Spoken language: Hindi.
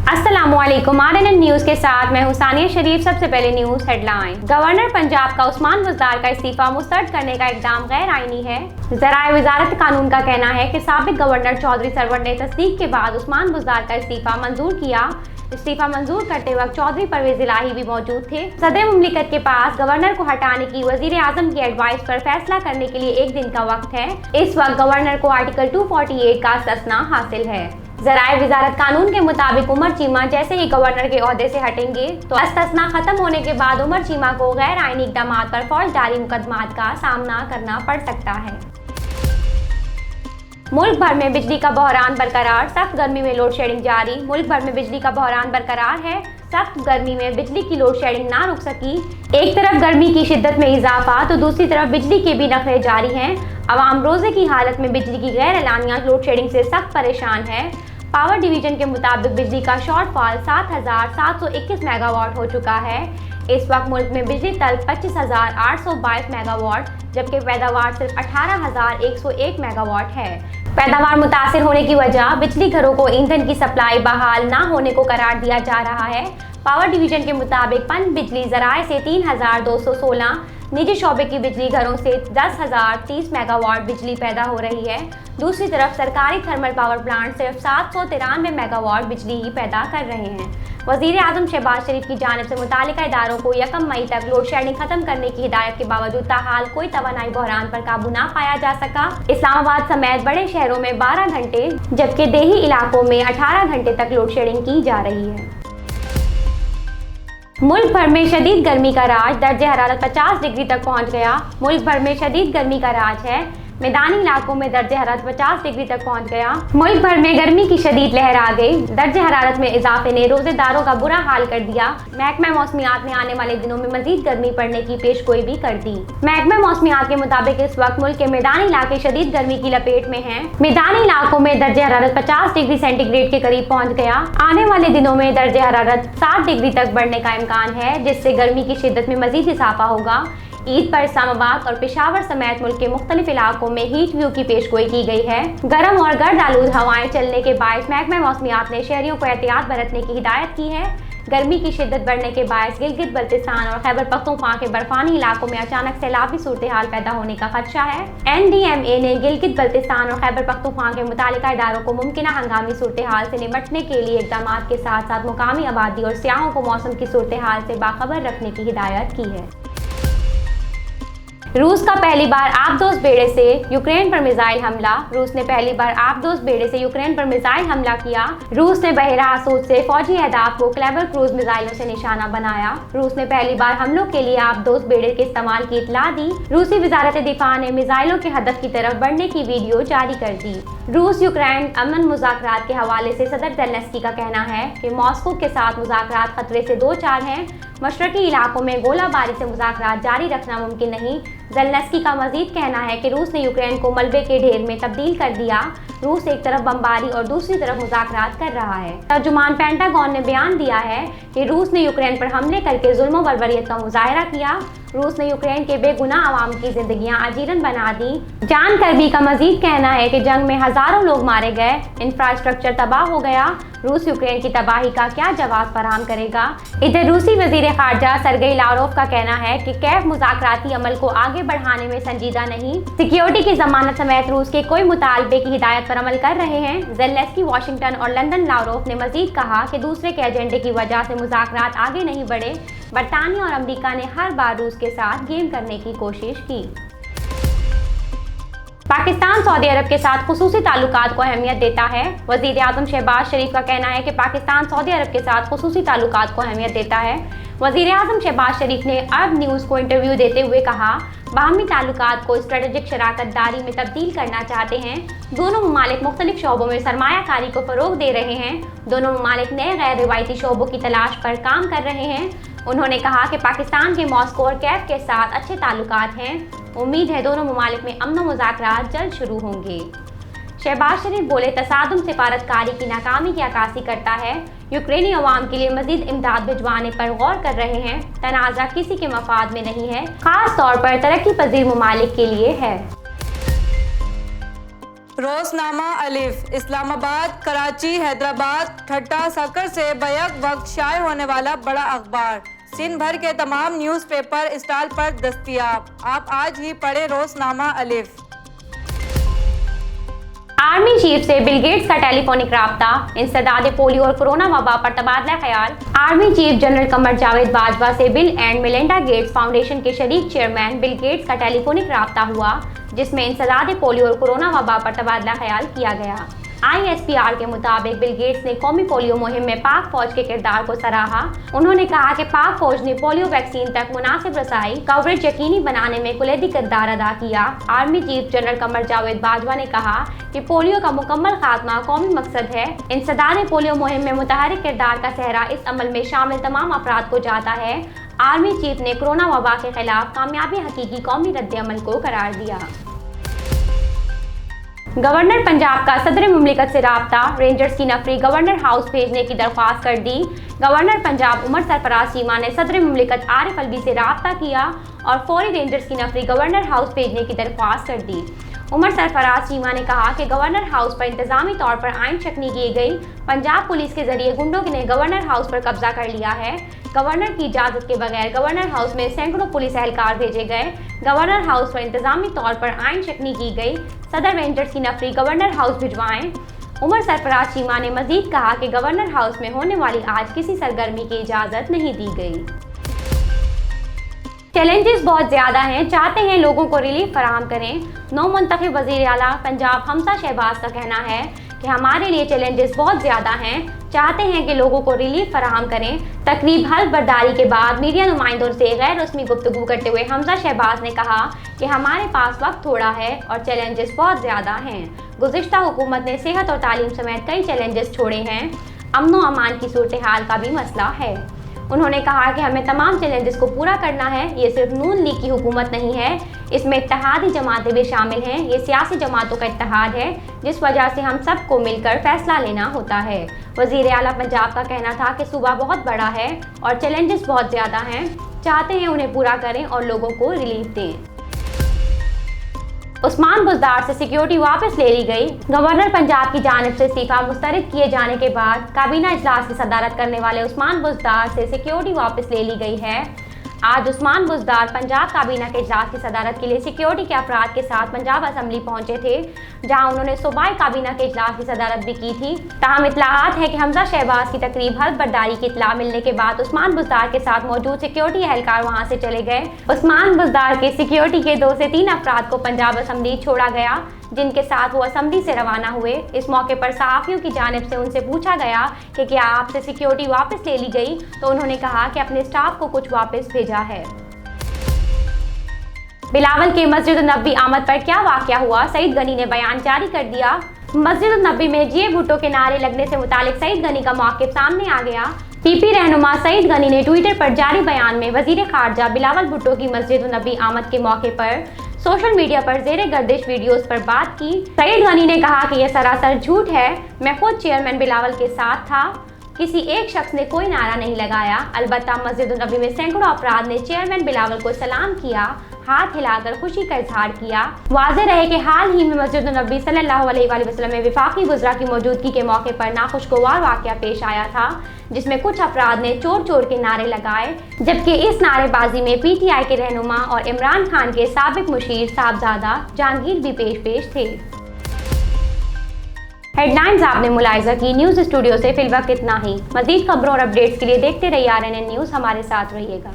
अस्सलामुअलैकुम। RNN न्यूज के साथ मैं हूं सानिया शरीफ। सबसे पहले न्यूज हेडलाइन। गवर्नर पंजाब का उस्मान बुज़दार का इस्तीफा मुस्तरद करने का इक़दाम गैर आईनी है। ज़राए वज़ारत कानून का कहना है कि साबिक़ गवर्नर चौधरी सरवर ने तस्दीक के बाद उस्मान बुज़दार का इस्तीफा मंजूर किया। इस्तीफा मंजूर करते वक्त चौधरी परवेज इलाही भी मौजूद थे। सदर मुमलिकत के पास गवर्नर को हटाने की वजीर आजम की एडवाइस पर फैसला करने के लिए एक दिन का वक्त है। इस वक्त गवर्नर को आर्टिकल 248 का इस्तिस्ना हासिल है। ज़राए वज़ारत कानून के मुताबिक उमर चीमा जैसे ही गवर्नर के ओहदे से हटेंगे तो इस्तिस्ना खत्म होने के बाद उमर चीमा को गैर आईनी इक़दामात पर फौजदारी मुकदमात का सामना करना पड़ सकता है। मुल्क भर में बिजली का बहरान बरकरार। सख्त गर्मी में लोड शेडिंग जारी। मुल्क भर में बिजली का बहरान बरकरार है। सख्त गर्मी में बिजली की लोड शेडिंग ना रुक सकी। एक तरफ गर्मी की शिद्दत में इजाफा तो दूसरी तरफ बिजली के भी नखरे जारी हैं। अवाम रोजे की हालत में बिजली की गैर एलानिया लोड शेडिंग से सख्त परेशान है। पावर डिवीजन के मुताबिक बिजली का शॉर्टफॉल 7,721 मेगावाट हो चुका है। इस वक्त मुल्क में बिजली तलब 25,822 मेगावाट जबकि पैदावार सिर्फ 18,101 मेगावाट है। पैदावार मुतासिर होने की वजह बिजली घरों को ईंधन की सप्लाई बहाल ना होने को करार दिया जा रहा है। पावर डिवीजन के मुताबिक पन बिजली ज़राए से 3,216, निजी शोबे की बिजली घरों से 10,030 मेगावाट बिजली पैदा हो रही है। दूसरी तरफ सरकारी थर्मल पावर प्लांट सिर्फ 793 मेगावाट बिजली ही पैदा कर रहे हैं। वज़ीर आज़म शहबाज शरीफ की जानिब से मुतालिका इदारों को 1 मई तक लोड शेडिंग खत्म करने की हिदायत के बावजूद ताहाल कोई तवानाई बहरान पर काबू ना पाया जा सका। इस्लामाबाद समेत बड़े शहरों में 12 घंटे जबकि देही इलाकों में 18 घंटे तक लोड शेडिंग की जा रही है। मुल्क भर में शदीद गर्मी का राज। दर्जे हरारत 50 डिग्री तक पहुंच गया। मुल्क भर में शदीद गर्मी का राज है। मैदानी इलाकों में दर्जे हरारत 50 डिग्री तक पहुंच गया। मुल्क भर में गर्मी की शदीद लहर आ गई। दर्जे हरारत में इजाफे ने रोजेदारों का बुरा हाल कर दिया। महकमा मौसमियात ने आने वाले दिनों में मजीद गर्मी पड़ने की पेशगोई भी कर दी। महकमा मौसमियात के मुताबिक इस वक्त मुल्क के मैदानी इलाके शदीद गर्मी की लपेट में हैं। मैदानी इलाकों में दर्जे हरारत 50 डिग्री सेंटीग्रेड के करीब पहुँच गया। आने वाले दिनों में दर्जे हरारत 60 डिग्री तक बढ़ने का इम्कान है जिससे गर्मी की शिद्दत में मजीद इजाफा होगा। ईद पर इस्लामाबाद और पेशावर समेत मुल्क के मुख्तलिफ इलाकों में हीट व्यू की पेशगोई की गई है। गर्म और गर्द आलूद हवाएं चलने के बायस महकमा मौसमियात ने शहरियों को एहतियात बरतने की हिदायत की है। गर्मी की शिद्दत बढ़ने के बायस गिलगित बल्तिस्तान और खैबर पख्तूनख्वा के बर्फानी इलाकों में अचानक सैलाबी सूरत हाल पैदा होने का खदशा है। NDMA ने गिलगित बल्तिस्तान और खैबर पख्तूनख्वा के मुतालिका इदारों को मुमकिना हंगामी सूरत हाल से निपटने के लिए इक़दामात के साथ साथ मुकामी आबादी और सियाहों को मौसम की सूरत हाल से बाखबर रखने की हिदायत की है। रूस का पहली बार आबदोज बेड़े से यूक्रेन पर मिसाइल हमला। रूस ने पहली बार आबदोज बेड़े से यूक्रेन पर मिसाइल हमला किया। रूस ने बहरा हसूद से फौजी अहदाफ को क्लेवर क्रूज मिसाइलों से निशाना बनाया। रूस ने पहली बार हमलों के लिए आबदोज बेड़े के इस्तेमाल की इतला दी। रूसी वजारत दिफा ने मिसाइलों के हदफ की तरफ बढ़ने की वीडियो जारी कर दी। रूस यूक्रेन अमन मुज़ाकरात के हवाले से सदर ज़ेलेंस्की का कहना है कि मॉस्को के साथ मुज़ाकरात खतरे से दो चार हैं। मशरकी इलाकों में गोलाबारी से मुज़ाकरात जारी रखना मुमकिन नहीं। ज़ेलेंस्की का मजीद कहना है कि रूस ने यूक्रेन को मलबे के ढेर में तब्दील कर दिया। रूस एक तरफ बमबारी और दूसरी तरफ मुज़ाकरात कर रहा है। तर्जुमान पेंटागन ने बयान दिया है कि रूस ने यूक्रेन पर हमले करके जुल्म व बर्बरियत का मुजाहरा किया। रूस ने यूक्रेन के बेगुनाह अवाम की जिंदगियां अजीरन बना दी। जान करबी का मजीद कहना है कि जंग में हजारों लोग मारे गए, इंफ्रास्ट्रक्चर तबाह हो गया। रूस यूक्रेन की तबाही का क्या जवाब फराहम करेगा। इधर रूसी वजीर खारजा सरगेई लावरोव का कहना है कि कैफ मुज़ाकराती अमल को आगे बढ़ाने में संजीदा नहीं। सिक्योरिटी की जमानत समेत रूस के कोई मुतालबे की हिदायत पर अमल कर रहे हैं। ज़ेलेंस्की वाशिंगटन और लंदन। लावरोव ने मजीद कहा कि दूसरे के एजेंडे की वजह से मुज़ाकरात आगे नहीं बढ़े। बरतानिया और अमरीका ने हर बार रूस के साथ गेम करने की कोशिश की। पाकिस्तान सऊदी अरब के साथ खुसूसी ताल्लुकात को अहमियत देता है। वज़ीर आज़म शहबाज शरीफ का कहना है कि पाकिस्तान सऊदी अरब के साथ खुसूसी ताल्लुकात को अहमियत देता है। वज़ीर आज़म शहबाज शरीफ ने अरब न्यूज़ को इंटरव्यू देते हुए कहा, बाहमी ताल्लुकात को स्ट्रेटेजिक शराकतदारी में तब्दील करना चाहते हैं। दोनों ममालिक मुख्तलिफ शोबों में सरमायाकारी को फ़रोग दे रहे हैं। दोनों ममालिक नए गैर रिवायती शोबों की तलाश पर काम कर रहे हैं। उन्होंने कहा कि पाकिस्तान के मॉस्को और कैफ के साथ अच्छे ताल्लुकात हैं। उम्मीद है दोनों ममालिक में अमन मुज़ाकरात जल्द शुरू होंगे। शहबाज शरीफ बोले, तसादुम सिफारतकारी की नाकामी की अक्कासी करता है। यूक्रेनी अवाम के लिए मजीद इमदाद भिजवाने पर गौर कर रहे हैं। तनाज़ा किसी के मफाद में नहीं है, खास तौर पर तरक्की पजीर ममालिक के लिए है। रोजनामा अलिफ इस्लामाबाद, कराची, हैदराबाद, ठट्टा, सक्कर से बैक वक्त शाये होने वाला बड़ा अखबार सिंध भर के तमाम न्यूज़पेपर स्टॉल पर दस्तयाब। आप आज ही पढ़े रोजनामा अलिफ। आर्मी चीफ से बिल गेट्स का टेलीफोनिक राब्ता, इंसदाद पोलियो और कोरोना वबा पर तबादला ख्याल। Army chief general Qamar Javed Bajwa से bill and Melinda Gates foundation के शरीक चेयरमैन बिल गेट्स का टेलीफोनिक राब्ता हुआ, जिसमें इंसदाद पोलियो और कोरोना वबा पर तबादला ख्याल किया गया। ISPR के मुताबिक बिल गेट्स ने कौमी पोलियो मुहिम में पाक फौज के किरदार को सराहा। उन्होंने कहा कि पाक फौज ने पोलियो वैक्सीन तक मुनासिब रसाई कवरेज यकीनी बनाने में कुलीदी किरदार अदा किया। Army chief general Qamar Javed Bajwa ने कहा कि पोलियो का मुकम्मल खात्मा कौमी मकसद है। इंसदाद पोलियो मुहिम में मुतहरिक किरदार का सेहरा इस अमल में शामिल तमाम अफराद को जाता है। आर्मी चीफ ने कोरोना वबा के खिलाफ कामयाबी हकीकी कौमी रद्द-ए-अमल को करार दिया। गवर्नर पंजाब का सदर मुमलिकत से राब्ता, रेंजर्स की नफरी गवर्नर हाउस भेजने की दरख्वास्त कर दी। गवर्नर पंजाब उमर सरफराज चीमा ने सदर मुमलिकत आरिफ अलवी से राब्ता किया और फौरी रेंजर्स की नफरी गवर्नर हाउस भेजने की दरख्वास्त कर दी। उमर सरफराज चीमा ने कहा कि गवर्नर हाउस पर इंतजामी तौर पर आइन शकनी की गई। पंजाब पुलिस के जरिए गुंडों ने गवर्नर हाउस पर कब्जा कर लिया है। गवर्नर की इजाज़त के बगैर गवर्नर हाउस में सैकड़ों पुलिस एहलकार भेजे गए। गवर्नर हाउस पर इंतजामी तौर पर आइन शकनी की गई। सदर रेंजर्स की नफरी गवर्नर हाउस भिजवाएं। उमर सरफराज चीमा ने मजीद कहा कि गवर्नर हाउस में होने वाली आज किसी सरगर्मी की इजाज़त नहीं दी गई। चैलेंजेस बहुत ज़्यादा हैं, चाहते हैं लोगों को रिलीफ फराहम करें। नौ मुंतखब वज़ीर आला पंजाब हमजा शहबाज का कहना है कि हमारे लिए चैलेंजेस बहुत ज़्यादा हैं, चाहते हैं कि लोगों को रिलीफ फराहम करें। तकरीब हल्फ बर्दारी के बाद मीडिया नुमाइंदों से गैर रस्मी गुफ्तगू करते हुए हमजा शहबाज ने कहा कि हमारे पास वक्त थोड़ा है और चैलेंजेस बहुत ज़्यादा हैं। गुज़िश्ता हुकूमत ने सेहत और तालीम समेत कई चैलेंजेस छोड़े हैं। अमन व अमान की सूरत हाल का भी मसला है। उन्होंने कहा कि हमें तमाम चैलेंजेस को पूरा करना है। ये सिर्फ नून लीग की हुकूमत नहीं है, इसमें इत्तेहादी जमातें भी शामिल हैं। ये सियासी जमातों का इत्तेहाद है, जिस वजह से हम सबको मिलकर फैसला लेना होता है। वज़ीर आला पंजाब का कहना था कि सूबा बहुत बड़ा है और चैलेंजेस बहुत ज़्यादा हैं, चाहते हैं उन्हें पूरा करें और लोगों को रिलीफ दें। उस्मान बुज़दार से सिक्योरिटी वापस ले ली गई। गवर्नर पंजाब की जानिब से इस्तीफा मुस्तरद किए जाने के बाद काबीना इजलास की सदारत करने वाले उस्मान बुज़दार से सिक्योरिटी वापस ले ली गई है। आज उस्मान बुज़दार पंजाब काबीना के इजलास की सदारत के लिए सिक्योरिटी के अफराद के साथ पंजाब असम्बली पहुंचे थे, जहां उन्होंने सूबाई काबीना के इजलास की सदारत भी की थी। ताहम इत्तलाहात है कि हमजा शहबाज की तकरीब हल्फ बर्दारी की इत्तला मिलने के बाद उस्मान बुज़दार के साथ मौजूद सिक्योरिटी एहलकार वहां से चले गए। उस्मान बुज़दार के सिक्योरिटी के 2 से 3 अफराद को पंजाब असम्बली छोड़ा गया, जिनके साथ वो असम्बली से रवाना हुए। इस मौके पर सहाफ़ियों की जानिब से उनसे पूछा गया कि क्या आपसे सिक्योरिटी वापस ले ली गई, तो उन्होंने कहा कि अपने स्टाफ को कुछ वापस भेजा है। बिलावल के मस्जिद नबी आमद पर क्या वाक़या हुआ, सईद गनी ने बयान जारी कर दिया। मस्जिद नबी में जिए भुट्टो के नारे लगने से मुतालिक सईद गनी का मौक़िफ़ सामने आ गया। PP रहनुमा सईद गनी ने ट्विटर पर जारी बयान में वज़ीर ख़ारजा बिलावल भुट्टो की मस्जिद नबी आमद के मौके पर सोशल मीडिया पर ज़ेरे गर्दिश वीडियोस पर बात की। सईद गनी ने कहा कि यह सरासर झूठ है। मैं खुद चेयरमैन बिलावल के साथ था, किसी एक शख्स ने कोई नारा नहीं लगाया। अलबत्ता मस्जिद नबी में सैकड़ों अफराद ने चेयरमैन बिलावल को सलाम किया, हाथ हिलाकर खुशी का इजहार किया। वाज़ेह रहे कि हाल ही में मस्जिद नबी सल्लल्लाहु अलैहि वसल्लम में विफाकी गुज़रा की मौजूदगी के मौके पर नाखुशगवार वाक़या पेश आया था, जिसमें कुछ अफराद ने चोर चोर के नारे लगाए, जबकि इस नारेबाजी में PTI के रहनुमा और इमरान खान के साबिक मुशीर साहबजादा जहांगीर भी पेश थे। हेडलाइंस आपने मुलाहिजा की। न्यूज़ स्टूडियो से फिलवक्त इतना ही। मज़ीद खबरों और अपडेट्स के लिए देखते रहिए RNN न्यूज़। हमारे साथ रहिएगा।